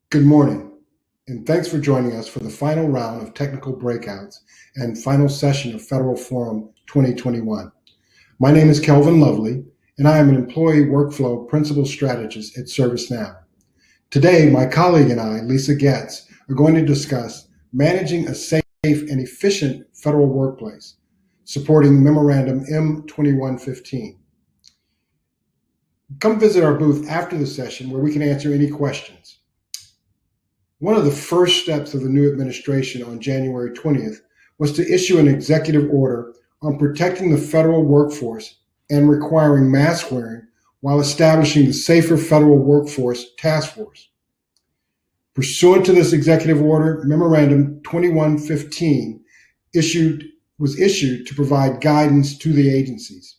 Good morning, and thanks for joining us for the final round of technical breakouts and final session of Federal Forum 2021. My name is Kelvin Lovely, and I am an employee workflow principal strategist at ServiceNow. Today, my colleague and I, Lisa Getz, are going to discuss managing a safe and efficient federal workplace, supporting Memorandum M2115. Come visit our booth after the session where we can answer any questions. One of the first steps of the new administration on January 20th was to issue an executive order on protecting the federal workforce and requiring mask wearing while establishing the Safer Federal Workforce Task Force. Pursuant to this executive order, Memorandum 2115 was issued to provide guidance to the agencies.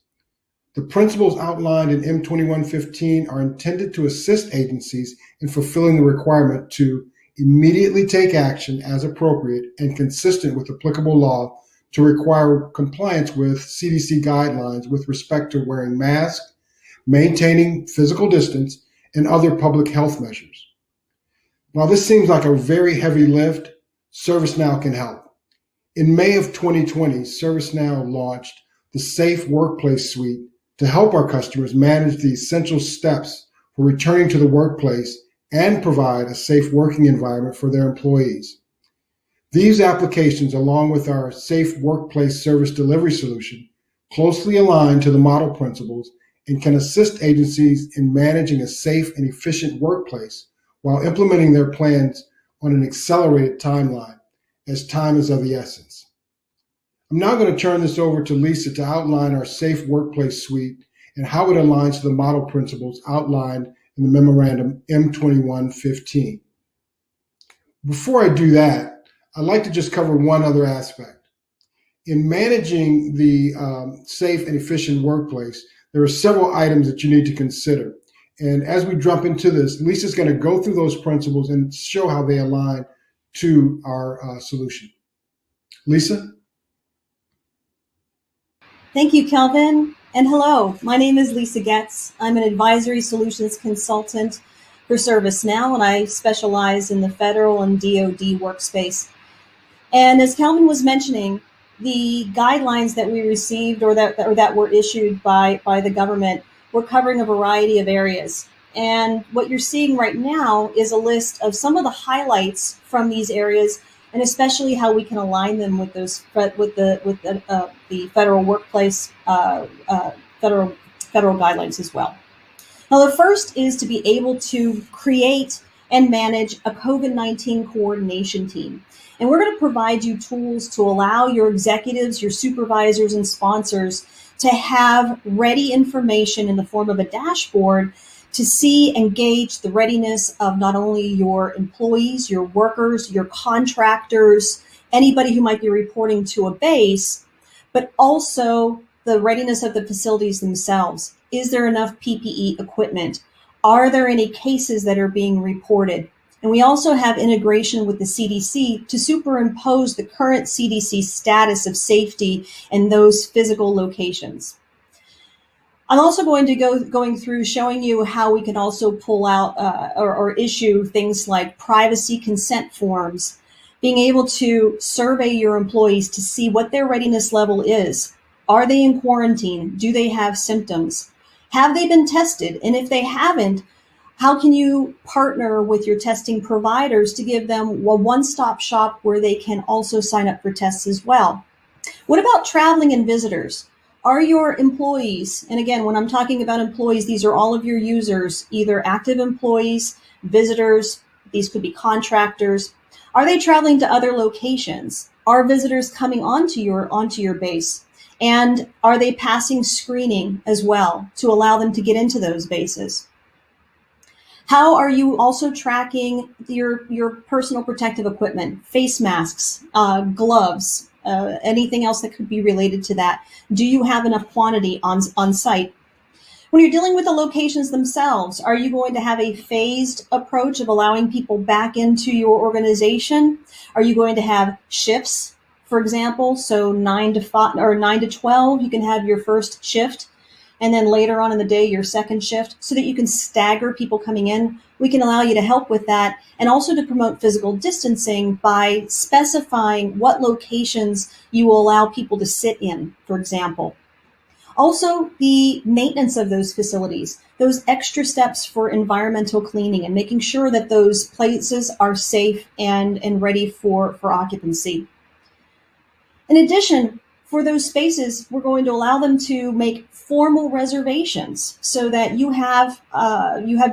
The principles outlined in M2115 are intended to assist agencies in fulfilling the requirement to immediately take action as appropriate and consistent with applicable law to require compliance with CDC guidelines with respect to wearing masks, maintaining physical distance, and other public health measures. While this seems like a very heavy lift, ServiceNow can help. In May of 2020, ServiceNow launched the Safe Workplace Suite to help our customers manage the essential steps for returning to the workplace and provide a safe working environment for their employees. These applications, along with our Safe Workplace Service Delivery solution, closely align to the model principles and can assist agencies in managing a safe and efficient workplace while implementing their plans on an accelerated timeline, as time is of the essence. I'm now going to turn this over to Lisa to outline our Safe Workplace Suite and how it aligns to the model principles outlined in the Memorandum M2115. Before I do that, I'd like to just cover one other aspect. In managing the safe and efficient workplace, there are several items that you need to consider. And as we jump into this, Lisa's going to go through those principles and show how they align to our solution. Lisa? Thank you, Kelvin. And hello, my name is Lisa Getz. I'm an advisory solutions consultant for ServiceNow, and I specialize in the federal and DoD workspace. And as Kelvin was mentioning, the guidelines that we received or that were issued by the government were covering a variety of areas. And what you're seeing right now is a list of some of the highlights from these areas, and especially how we can align them with those the federal workplace federal guidelines as well. Now, the first is to be able to create and manage a COVID-19 coordination team. And we're going to provide you tools to allow your executives, your supervisors, and sponsors to have ready information in the form of a dashboard to see and gauge the readiness of not only your employees, your workers, your contractors, anybody who might be reporting to a base, but also the readiness of the facilities themselves. Is there enough PPE equipment? Are there any cases that are being reported? And we also have integration with the CDC to superimpose the current CDC status of safety in those physical locations. I'm also going to going through showing you how we can also pull out or issue things like privacy consent forms, being able to survey your employees to see what their readiness level is. Are they in quarantine? Do they have symptoms? Have they been tested? And if they haven't, how can you partner with your testing providers to give them a one-stop shop where they can also sign up for tests as well? What about traveling and visitors? Are your employees, and again, when I'm talking about employees, these are all of your users, either active employees, visitors, these could be contractors. Are they traveling to other locations? Are visitors coming onto your base? And are they passing screening as well to allow them to get into those bases? How are you also tracking your personal protective equipment, face masks, gloves, anything else that could be related to that? Do you have enough quantity on site? When you're dealing with the locations themselves, are you going to have a phased approach of allowing people back into your organization? Are you going to have shifts, for example? So 9 to 5 or 9 to 12, you can have your first shift. and then later on in the day, your second shift, so that you can stagger people coming in. We can allow you to help with that, and also to promote physical distancing by specifying what locations you will allow people to sit in, for example. Also, the maintenance of those facilities, those extra steps for environmental cleaning and making sure that those places are safe and ready for occupancy. In addition, for those spaces, we're going to allow them to make formal reservations so that you have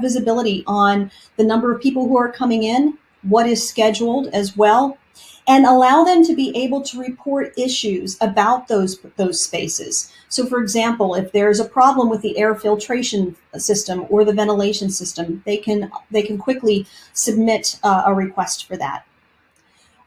visibility on the number of people who are coming in, what is scheduled as well, and allow them to be able to report issues about those spaces. So, for example, if there's a problem with the air filtration system or the ventilation system, they can quickly submit a request for that.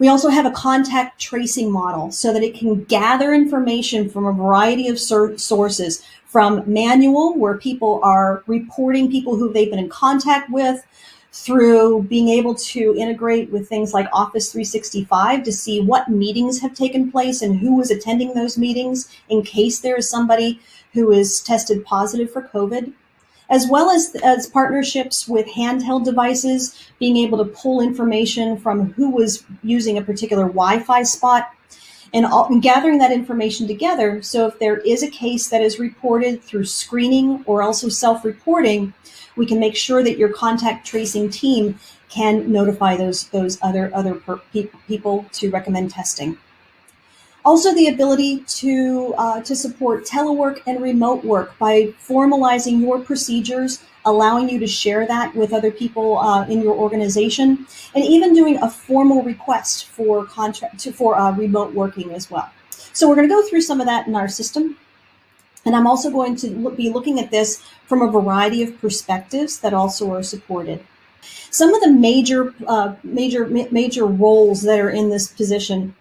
We also have a contact tracing model so that it can gather information from a variety of sources, from manual, where people are reporting people who they've been in contact with, through being able to integrate with things like Office 365 to see what meetings have taken place and who was attending those meetings in case there is somebody who is tested positive for COVID, as well as partnerships with handheld devices, being able to pull information from who was using a particular Wi-Fi spot, and gathering that information together. So if there is a case that is reported through screening or also self-reporting, we can make sure that your contact tracing team can notify those other people to recommend testing. Also, the ability to support telework and remote work by formalizing your procedures, allowing you to share that with other people in your organization, and even doing a formal request for remote working as well. So we're going to go through some of that in our system. And I'm also going to be looking at this from a variety of perspectives that also are supported. Some of the major roles that are in this position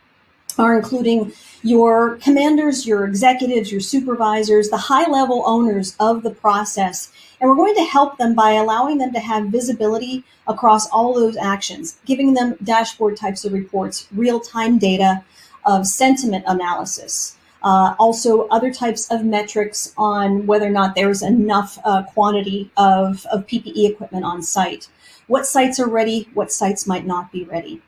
are including your commanders, your executives, your supervisors, the high-level owners of the process. And we're going to help them by allowing them to have visibility across all those actions, giving them dashboard types of reports, real-time data of sentiment analysis. Also other types of metrics on whether or not there's enough quantity of PPE equipment on site. What sites are ready, what sites might not be ready.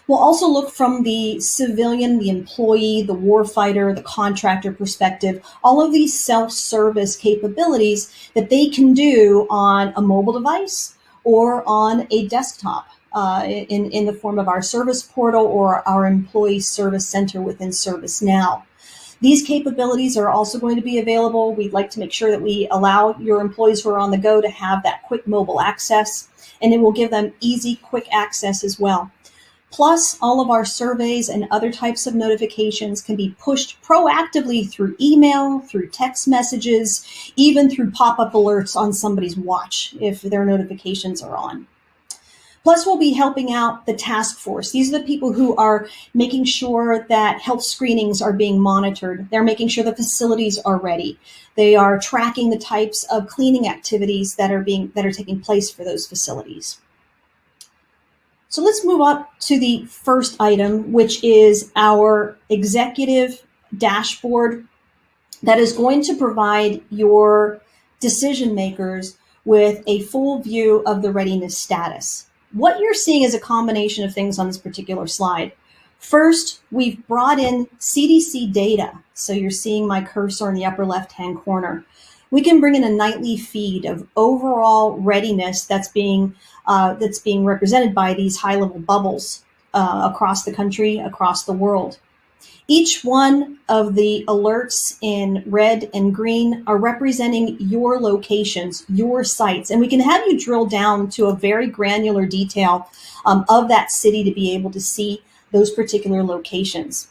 We'll also look from the civilian, the employee, the warfighter, the contractor perspective, all of these self-service capabilities that they can do on a mobile device or on a desktop in the form of our service portal or our employee service center within ServiceNow. These capabilities are also going to be available. We'd like to make sure that we allow your employees who are on the go to have that quick mobile access, and it will give them easy, quick access as well. Plus, all of our surveys and other types of notifications can be pushed proactively through email, through text messages, even through pop-up alerts on somebody's watch if their notifications are on. Plus, we'll be helping out the task force. These are the people who are making sure that health screenings are being monitored. They're making sure the facilities are ready. They are tracking the types of cleaning activities that are taking place for those facilities. So let's move up to the first item, which is our executive dashboard that is going to provide your decision makers with a full view of the readiness status. What you're seeing is a combination of things on this particular slide. First, we've brought in CDC data. So you're seeing my cursor in the upper left-hand corner. We can bring in a nightly feed of overall readiness that's being represented by these high-level bubbles across the country, across the world. Each one of the alerts in red and green are representing your locations, your sites, and we can have you drill down to a very granular detail of that city to be able to see those particular locations.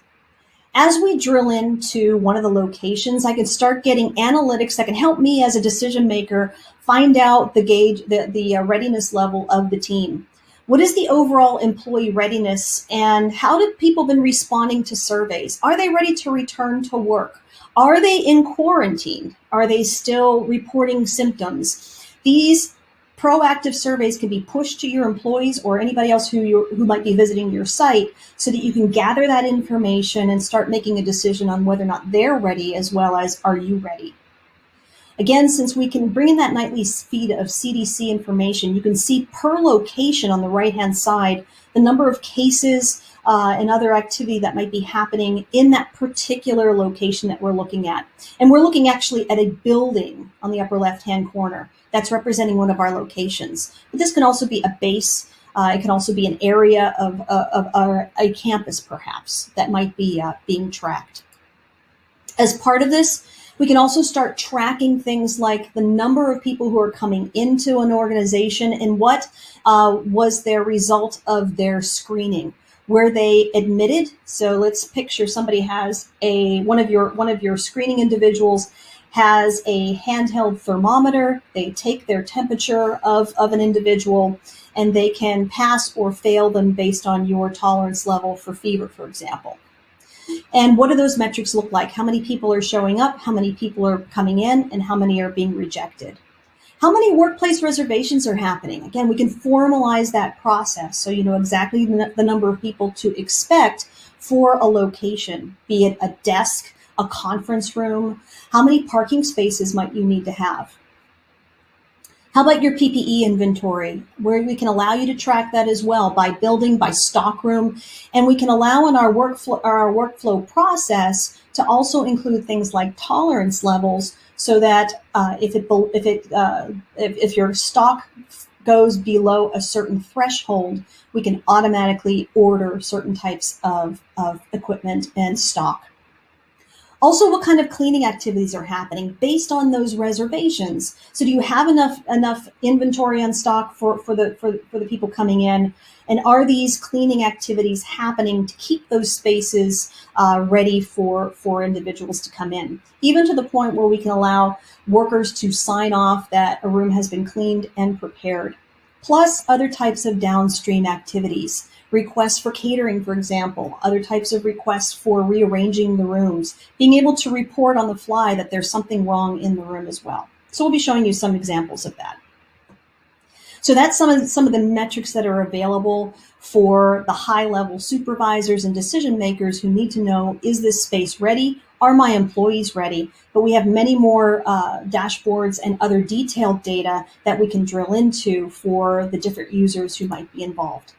As we drill into one of the locations, I can start getting analytics that can help me as a decision maker find out the readiness level of the team. What is the overall employee readiness, and how have people been responding to surveys? Are they ready to return to work? Are they in quarantine? Are they still reporting symptoms? These proactive surveys can be pushed to your employees or anybody else who might be visiting your site so that you can gather that information and start making a decision on whether or not they're ready, as well as are you ready. Again, since we can bring in that nightly feed of CDC information, you can see per location on the right-hand side the number of cases and other activity that might be happening in that particular location that we're looking at. And we're looking actually at a building on the upper left-hand corner that's representing one of our locations. But this can also be a base. It can also be an area of a campus, perhaps, that might be being tracked. As part of this, we can also start tracking things like the number of people who are coming into an organization and what was their result of their screening. Were they admitted? So let's picture somebody has one of your screening individuals has a handheld thermometer. They take their temperature of an individual, and they can pass or fail them based on your tolerance level for fever, for example. And what do those metrics look like? How many people are showing up? How many people are coming in? And how many are being rejected? How many workplace reservations are happening? Again, we can formalize that process so you know exactly the number of people to expect for a location, be it a desk, a conference room. How many parking spaces might you need to have? How about your PPE inventory, where we can allow you to track that as well by building, by stock room, and we can allow in our workflow process to also include things like tolerance levels, so that if your stock goes below a certain threshold, we can automatically order certain types of equipment and stock. Also, what kind of cleaning activities are happening based on those reservations? So do you have enough inventory on stock for the people coming in? And are these cleaning activities happening to keep those spaces ready for individuals to come in? Even to the point where we can allow workers to sign off that a room has been cleaned and prepared. Plus other types of downstream activities. Requests for catering, for example, other types of requests for rearranging the rooms, being able to report on the fly that there's something wrong in the room as well. So we'll be showing you some examples of that. So that's some of the metrics that are available for the high-level supervisors and decision makers who need to know, is this space ready? Are my employees ready? But we have many more dashboards and other detailed data that we can drill into for the different users who might be involved.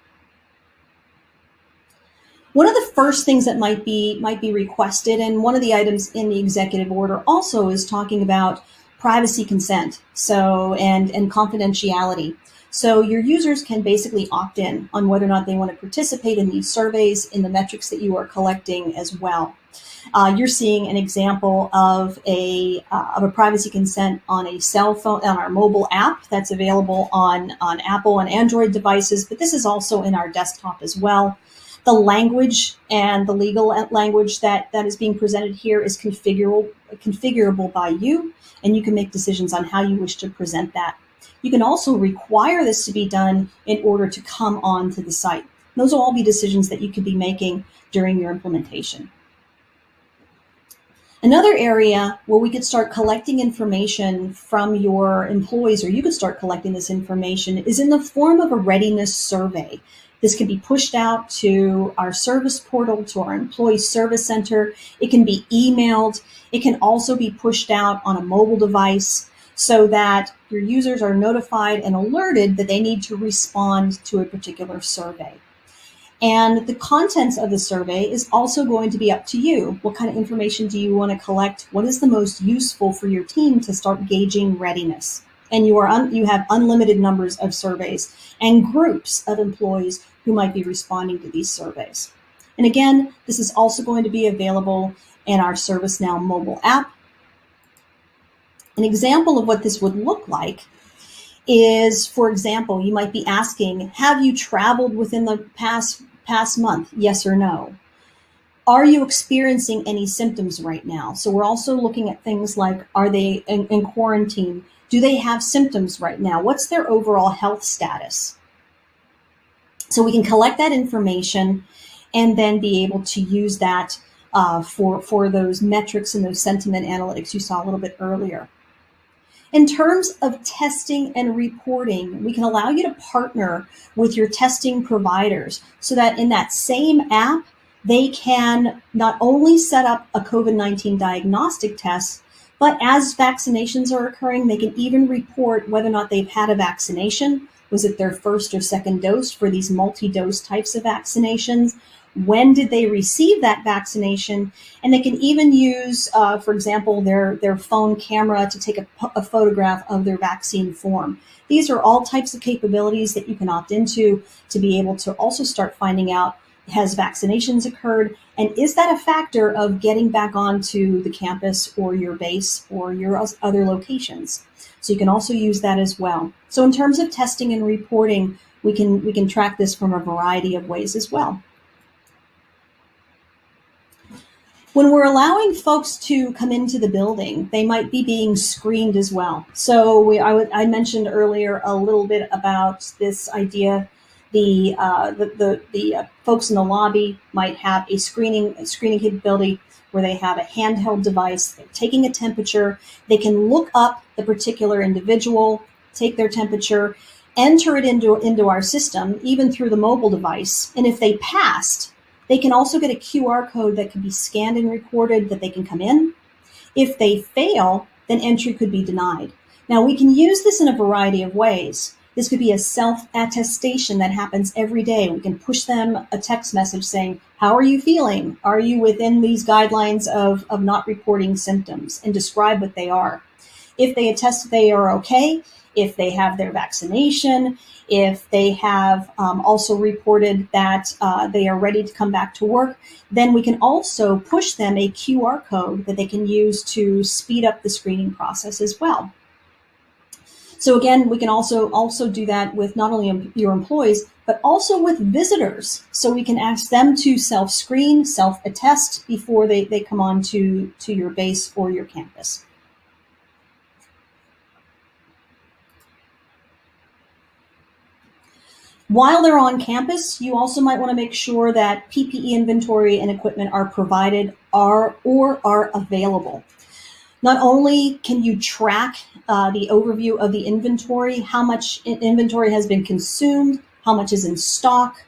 One of the first things that might be requested, and one of the items in the executive order also, is talking about privacy consent, and confidentiality. So your users can basically opt in on whether or not they want to participate in these surveys, in the metrics that you are collecting as well. You're seeing an example of a privacy consent on a cell phone, on our mobile app that's available on Apple and Android devices, but this is also in our desktop as well. The language and the legal language that is being presented here is configurable by you, and you can make decisions on how you wish to present that. You can also require this to be done in order to come on to the site. Those will all be decisions that you could be making during your implementation. Another area where we could start collecting information from your employees, or you could start collecting this information, is in the form of a readiness survey. This can be pushed out to our service portal, to our employee service center. It can be emailed. It can also be pushed out on a mobile device so that your users are notified and alerted that they need to respond to a particular survey. And the contents of the survey is also going to be up to you. What kind of information do you want to collect? What is the most useful for your team to start gauging readiness? And you have unlimited numbers of surveys and groups of employees who might be responding to these surveys. And again, this is also going to be available in our ServiceNow mobile app. An example of what this would look like is, for example, you might be asking, have you traveled within the past month? Yes or no? Are you experiencing any symptoms right now? So we're also looking at things like, are they in quarantine? Do they have symptoms right now? What's their overall health status? So we can collect that information and then be able to use that for those metrics and those sentiment analytics you saw a little bit earlier. In terms of testing and reporting, we can allow you to partner with your testing providers so that in that same app, they can not only set up a COVID-19 diagnostic test, But as vaccinations are occurring, they can even report whether or not they've had a vaccination. Was it their first or second dose for these multi-dose types of vaccinations? When did they receive that vaccination? And they can even use, for example, their phone camera to take a photograph of their vaccine form. These are all types of capabilities that you can opt into to be able to also start finding out, has vaccinations occurred? And is that a factor of getting back onto the campus or your base or your other locations? So you can also use that as well. So in terms of testing and reporting, we can track this from a variety of ways as well. When we're allowing folks to come into the building, they might be being screened as well. So I mentioned earlier a little bit about this idea. The folks in the lobby might have a screening capability where they have a handheld device, they're taking a temperature, they can look up the particular individual, take their temperature, enter it into our system, even through the mobile device. And if they passed, they can also get a QR code that can be scanned and recorded that they can come in. If they fail, then entry could be denied. Now, we can use this in a variety of ways. This could be a self-attestation that happens every day. We can push them a text message saying, how are you feeling? Are you within these guidelines of not reporting symptoms, and describe what they are. If they attest that they are okay, if they have their vaccination, if they have also reported that they are ready to come back to work, then we can also push them a QR code that they can use to speed up the screening process as well. So again, we can also do that with not only your employees, but also with visitors. So we can ask them to self-screen, self-attest before they come on to your base or your campus. While they're on campus, you also might want to make sure that PPE inventory and equipment are provided or are available. Not only can you track the overview of the inventory, how much inventory has been consumed, how much is in stock,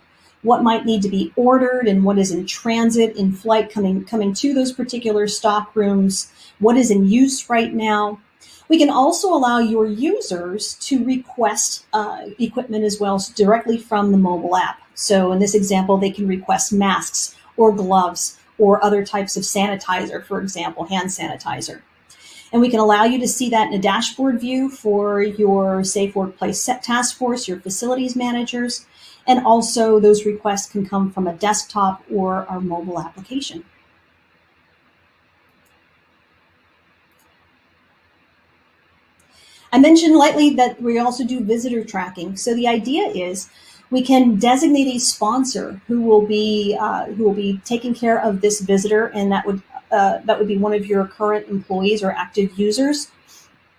what might need to be ordered, and what is in transit, in flight, coming to those particular stock rooms, what is in use right now. We can also allow your users to request equipment as well directly from the mobile app. So in this example, they can request masks or gloves or other types of sanitizer, for example, hand sanitizer. And we can allow you to see that in a dashboard view for your Safe Workplace Task Force, your facilities managers, and also those requests can come from a desktop or our mobile application. I mentioned lightly that we also do visitor tracking. So the idea is we can designate a sponsor who will be taking care of this visitor, and that would be one of your current employees or active users.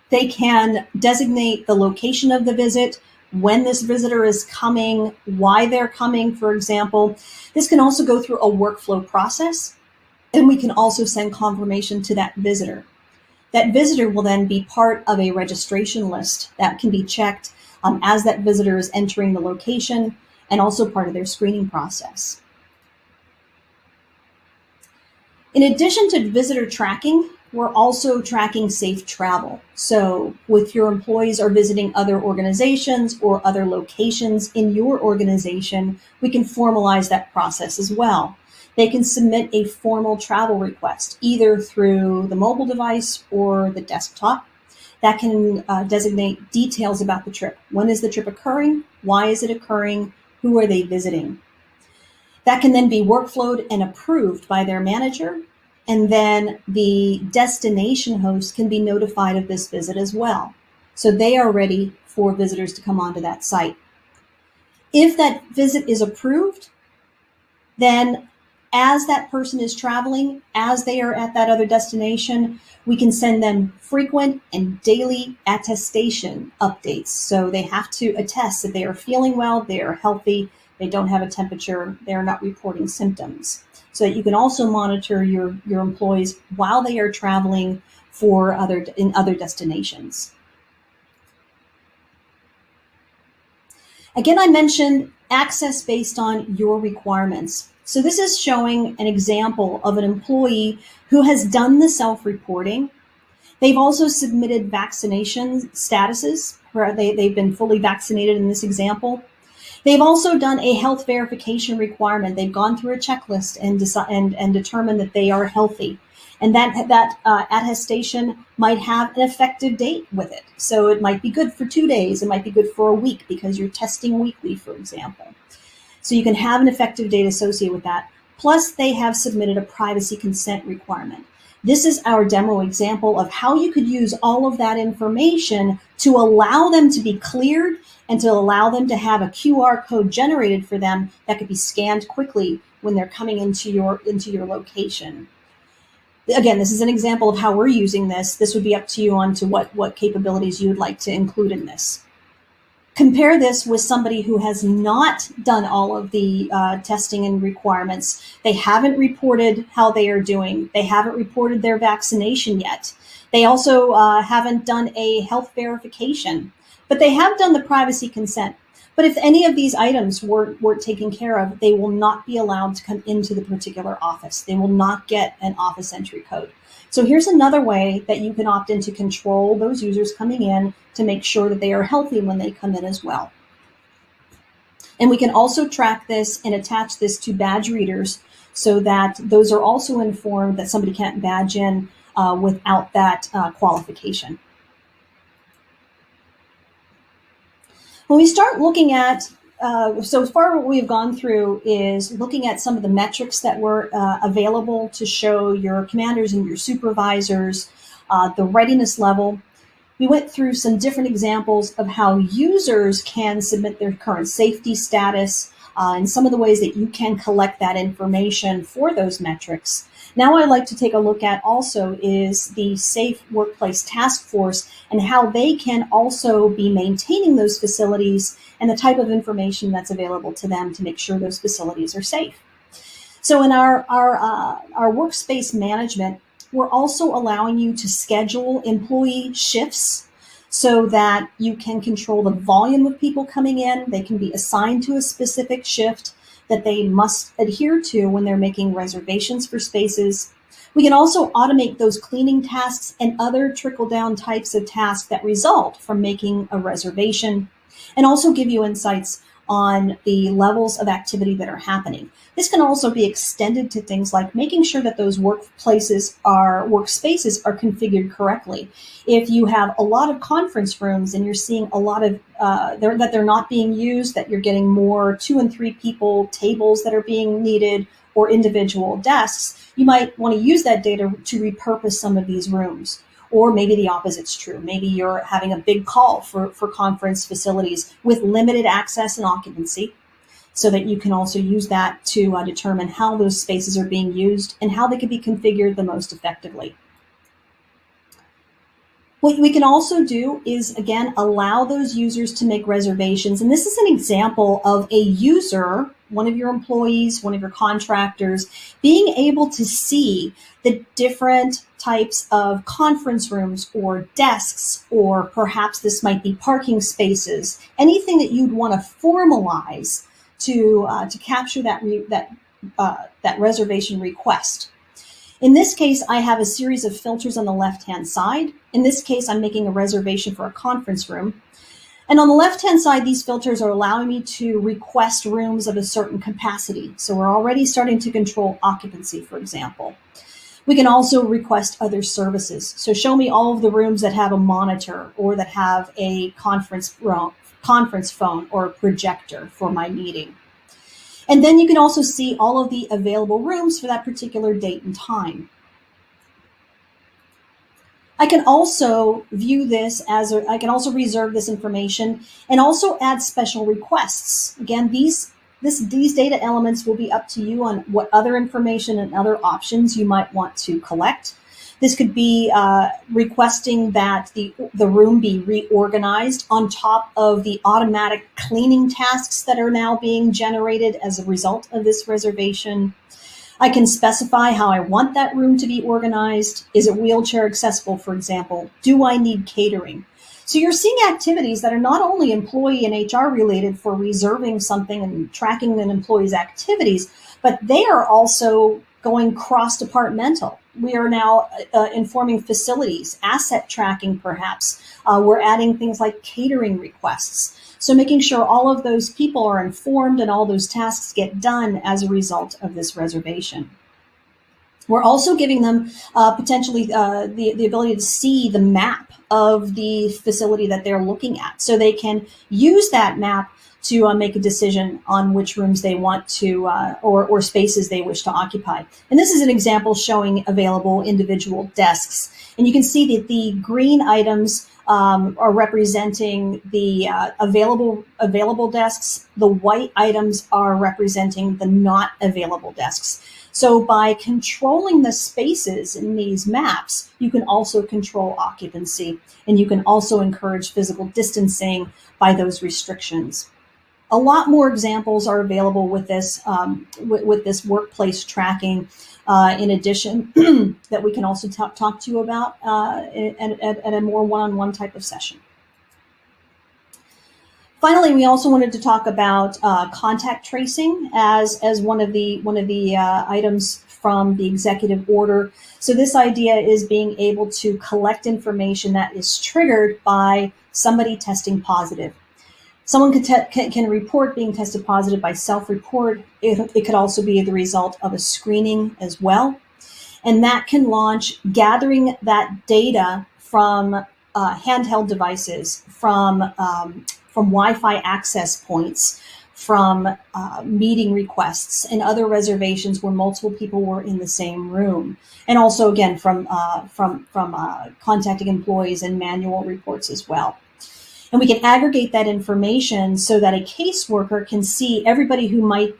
They can designate the location of the visit, when this visitor is coming, why they're coming, for example. This can also go through a workflow process, and we can also send confirmation to that visitor. That visitor will then be part of a registration list that can be checked as that visitor is entering the location, and also part of their screening process. In addition to visitor tracking, we're also tracking safe travel. So if your employees are visiting other organizations or other locations in your organization, we can formalize that process as well. They can submit a formal travel request, either through the mobile device or the desktop. That can designate details about the trip. When is the trip occurring? Why is it occurring? Who are they visiting? That can then be workflowed and approved by their manager. And then the destination host can be notified of this visit as well. So they are ready for visitors to come onto that site. If that visit is approved, then as that person is traveling, as they are at that other destination, we can send them frequent and daily attestation updates. So they have to attest that they are feeling well, they are healthy, they don't have a temperature, they are not reporting symptoms. So that you can also monitor your employees while they are traveling in other destinations. Again, I mentioned access based on your requirements. So this is showing an example of an employee who has done the self-reporting. They've also submitted vaccination statuses where they've been fully vaccinated in this example. They've also done a health verification requirement. They've gone through a checklist and determined that they are healthy. And that attestation might have an effective date with it. So it might be good for 2 days. It might be good for a week because you're testing weekly, for example. So you can have an effective date associated with that. Plus, they have submitted a privacy consent requirement. This is our demo example of how you could use all of that information to allow them to be cleared and to allow them to have a QR code generated for them that could be scanned quickly when they're coming into your location. Again, this is an example of how we're using this. This would be up to you on to what capabilities you would like to include in this. Compare this with somebody who has not done all of the testing and requirements. They haven't reported how they are doing. They haven't reported their vaccination yet. They also haven't done a health verification, but they have done the privacy consent. But if any of these items weren't taken care of, they will not be allowed to come into the particular office. They will not get an office entry code. So here's another way that you can opt in to control those users coming in to make sure that they are healthy when they come in as well. And we can also track this and attach this to badge readers so that those are also informed that somebody can't badge in without that qualification. When we start looking at, so far what we've gone through is looking at some of the metrics that were available to show your commanders and your supervisors the readiness level. We went through some different examples of how users can submit their current safety status and some of the ways that you can collect that information for those metrics. Now I'd like to take a look at also is the Safe Workplace Task Force and how they can also be maintaining those facilities and the type of information that's available to them to make sure those facilities are safe. So in our workspace management, we're also allowing you to schedule employee shifts so that you can control the volume of people coming in. They can be assigned to a specific shift that they must adhere to when they're making reservations for spaces. We can also automate those cleaning tasks and other trickle-down types of tasks that result from making a reservation, and also give you insights on the levels of activity that are happening. This can also be extended to things like making sure that those workspaces are configured correctly. If you have a lot of conference rooms and you're seeing a lot of that they're not being used, that you're getting more 2 and 3 people tables that are being needed or individual desks, you might want to use that data to repurpose some of these rooms. Or maybe the opposite's true. Maybe you're having a big call for conference facilities with limited access and occupancy, so that you can also use that to determine how those spaces are being used and how they can be configured the most effectively. What we can also do is, again, allow those users to make reservations. And this is an example of a user, one of your employees, one of your contractors, being able to see the different types of conference rooms or desks, or perhaps this might be parking spaces, anything that you'd want to formalize to capture that reservation request. In this case, I have a series of filters on the left-hand side. In this case, I'm making a reservation for a conference room. And on the left-hand side, these filters are allowing me to request rooms of a certain capacity. So we're already starting to control occupancy, for example. We can also request other services. So show me all of the rooms that have a monitor or that have a conference phone or a projector for my meeting. And then you can also see all of the available rooms for that particular date and time. I can also view this I can also reserve this information and also add special requests. Again, these data elements will be up to you on what other information and other options you might want to collect. This could be requesting that the room be reorganized on top of the automatic cleaning tasks that are now being generated as a result of this reservation. I can specify how I want that room to be organized. Is it wheelchair accessible, for example? Do I need catering? So you're seeing activities that are not only employee and HR related for reserving something and tracking an employee's activities, but they are also going cross-departmental. we are now informing facilities, asset tracking perhaps. We're adding things like catering requests. So making sure all of those people are informed and all those tasks get done as a result of this reservation. We're also giving them potentially the ability to see the map of the facility that they're looking at. So they can use that map to make a decision on which rooms they want to or spaces they wish to occupy. And this is an example showing available individual desks. And you can see that the green items are representing the available desks. The white items are representing the not available desks. So by controlling the spaces in these maps, you can also control occupancy, and you can also encourage physical distancing by those restrictions. A lot more examples are available with this workplace tracking. In addition, that we can also talk to you about at a more one-on-one type of session. Finally, we also wanted to talk about contact tracing as one of the items from the executive order. So this idea is being able to collect information that is triggered by somebody testing positive. Someone can report being tested positive by self-report. It could also be the result of a screening as well. And that can launch gathering that data from handheld devices, from Wi-Fi access points, from meeting requests and other reservations where multiple people were in the same room. And also, again, from contacting employees and manual reports as well. And we can aggregate that information so that a caseworker can see everybody who might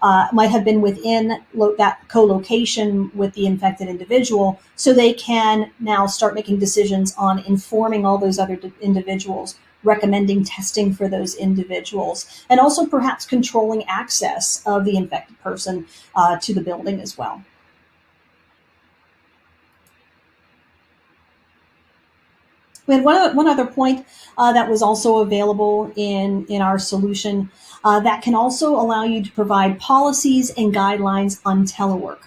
have been within that co-location with the infected individual, so they can now start making decisions on informing all those other individuals, recommending testing for those individuals, and also perhaps controlling access of the infected person to the building as well. We had one other point that was also available in our solution that can also allow you to provide policies and guidelines on telework.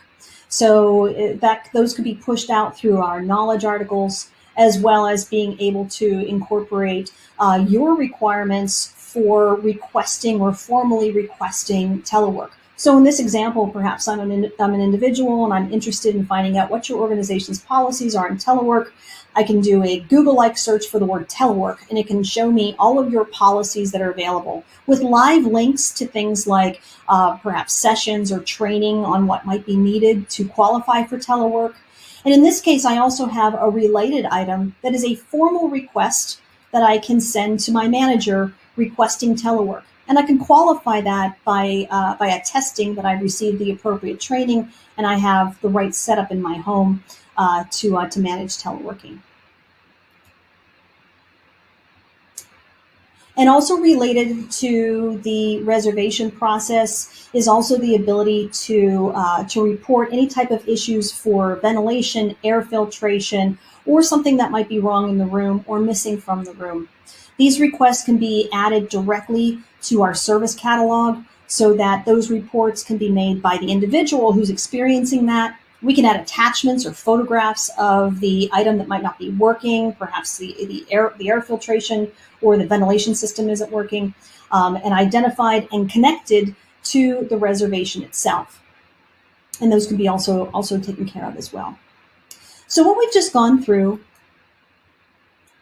So those could be pushed out through our knowledge articles, as well as being able to incorporate your requirements for requesting or formally requesting telework. So in this example, perhaps I'm an individual and I'm interested in finding out what your organization's policies are in telework. I can do a Google-like search for the word telework, and it can show me all of your policies that are available with live links to things like perhaps sessions or training on what might be needed to qualify for telework. And in this case, I also have a related item that is a formal request that I can send to my manager requesting telework. And I can qualify that by attesting that I've received the appropriate training and I have the right setup in my home to manage teleworking. And also related to the reservation process is also the ability to report any type of issues for ventilation, air filtration, or something that might be wrong in the room or missing from the room. These requests can be added directly to our service catalog so that those reports can be made by the individual who's experiencing that. We can add attachments or photographs of the item that might not be working, perhaps the air filtration or the ventilation system isn't working, and identified and connected to the reservation itself. And those can be also taken care of as well. So what we've just gone through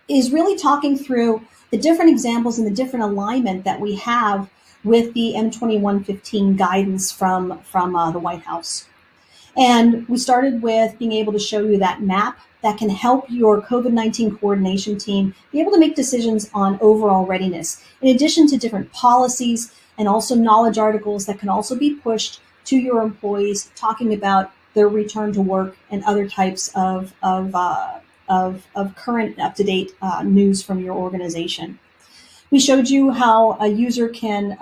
is really talking through the different examples and the different alignment that we have with the M2115 guidance from the White House. And we started with being able to show you that map that can help your COVID-19 coordination team be able to make decisions on overall readiness, in addition to different policies and also knowledge articles that can also be pushed to your employees, talking about their return to work and other types of current up-to-date news from your organization. We showed you how a user can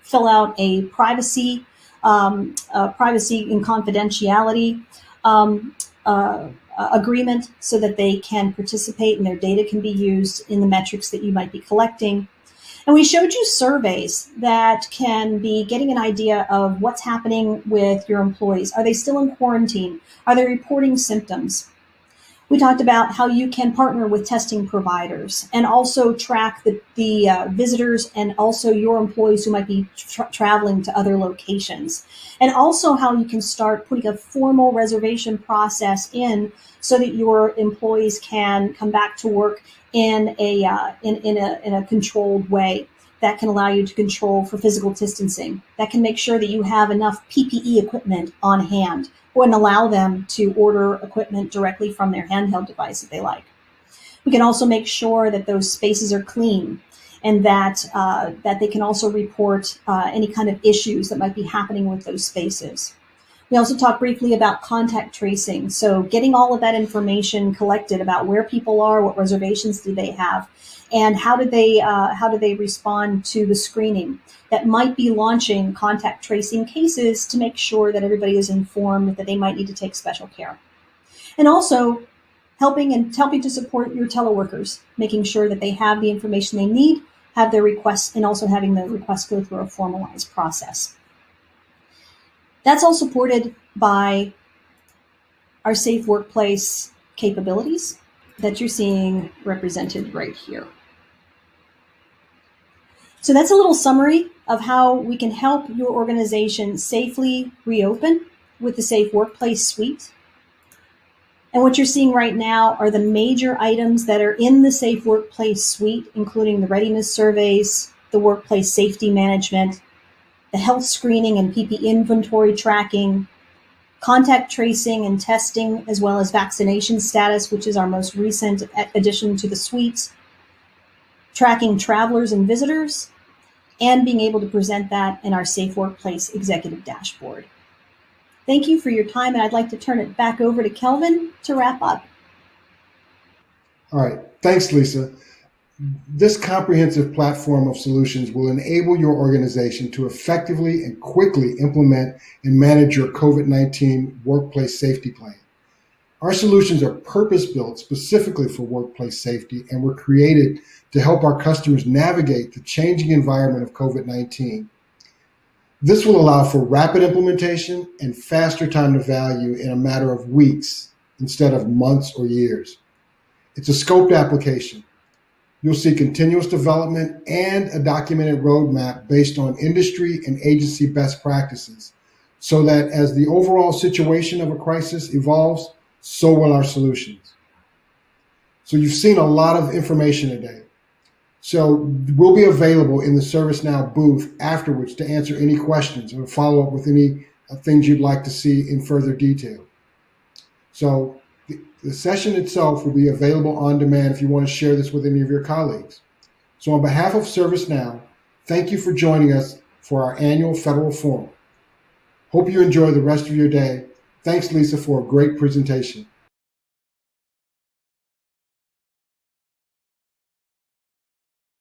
fill out a privacy and confidentiality agreement so that they can participate and their data can be used in the metrics that you might be collecting. And we showed you surveys that can be getting an idea of what's happening with your employees. Are they still in quarantine? Are they reporting symptoms? We talked about how you can partner with testing providers and also track the visitors and also your employees who might be traveling to other locations. And also how you can start putting a formal reservation process in so that your employees can come back to work in a controlled way that can allow you to control for physical distancing, that can make sure that you have enough PPE equipment on hand, and allow them to order equipment directly from their handheld device that they like. We can also make sure that those spaces are clean and that they can also report any kind of issues that might be happening with those spaces. We also talked briefly about contact tracing. So getting all of that information collected about where people are, what reservations do they have, and how do they respond to the screening that might be launching contact tracing cases to make sure that everybody is informed that they might need to take special care. And also helping to support your teleworkers, making sure that they have the information they need, have their requests, and also having the requests go through a formalized process. That's all supported by our safe workplace capabilities that you're seeing represented right here. So that's a little summary of how we can help your organization safely reopen with the Safe Workplace Suite. And what you're seeing right now are the major items that are in the Safe Workplace Suite, including the readiness surveys, the workplace safety management, the health screening and PPE inventory tracking, contact tracing and testing, as well as vaccination status, which is our most recent addition to the suite, tracking travelers and visitors, and being able to present that in our Safe Workplace Executive Dashboard. Thank you for your time, and I'd like to turn it back over to Kelvin to wrap up. All right. Thanks, Lisa. This comprehensive platform of solutions will enable your organization to effectively and quickly implement and manage your COVID-19 workplace safety plan. Our solutions are purpose-built specifically for workplace safety and were created to help our customers navigate the changing environment of COVID-19. This will allow for rapid implementation and faster time to value in a matter of weeks instead of months or years. It's a scoped application. You'll see continuous development and a documented roadmap based on industry and agency best practices, so that as the overall situation of a crisis evolves, so will our solutions. So you've seen a lot of information today. So we'll be available in the ServiceNow booth afterwards to answer any questions or follow up with any things you'd like to see in further detail. So the session itself will be available on demand if you want to share this with any of your colleagues. So on behalf of ServiceNow, thank you for joining us for our annual federal forum. Hope you enjoy the rest of your day. Thanks, Lisa, for a great presentation.